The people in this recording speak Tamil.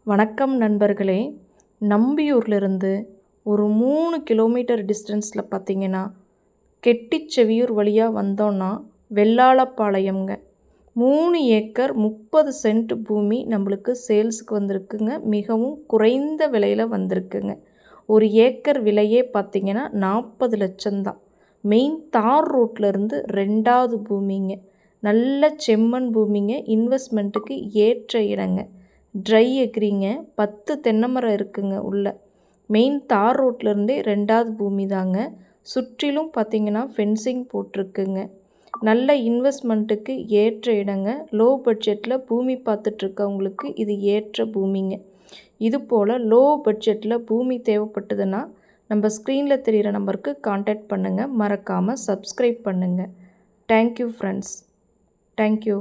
வணக்கம் நண்பர்களே. நம்பியூர்லேருந்து ஒரு 3 கிலோமீட்டர் டிஸ்டன்ஸில் பார்த்தீங்கன்னா, கெட்டிச்செவியூர் வழியாக வந்தோன்னா வெள்ளாளப்பாளையம்ங்க. 3 ஏக்கர் 30 சென்ட் பூமி நம்மளுக்கு சேல்ஸுக்கு வந்திருக்குங்க. மிகவும் குறைந்த விலையில் வந்திருக்குங்க. ஒரு ஏக்கர் விலையே பார்த்தீங்கன்னா 40 லட்சம் தான். மெயின் தார் ரோட்லேருந்து 2வது பூமிங்க. நல்ல செம்மண் பூமிங்க. இன்வெஸ்ட்மெண்ட்டுக்கு ஏற்ற இடங்க. ட்ரை எக்ரிங்க. 10 தென்னை மரம் இருக்குங்க உள்ள. மெயின் தார் ரோட்லேருந்தே 2வது பூமி தாங்க. சுற்றிலும் பார்த்திங்கன்னா ஃபென்சிங் போட்டிருக்குங்க. நல்ல இன்வெஸ்ட்மெண்ட்டுக்கு ஏற்ற இடங்க. லோ பட்ஜெட்டில் பூமி பார்த்துட்ருக்கவங்களுக்கு இது ஏற்ற பூமிங்க. இது போல் லோ பட்ஜெட்டில் பூமி தேவைப்பட்டதுன்னா நம்ம ஸ்க்ரீனில் தெரிகிற நம்பருக்கு கான்டாக்ட் பண்ணுங்கள். மறக்காமல் சப்ஸ்கிரைப் பண்ணுங்கள். Thank you friends. தேங்க்யூ.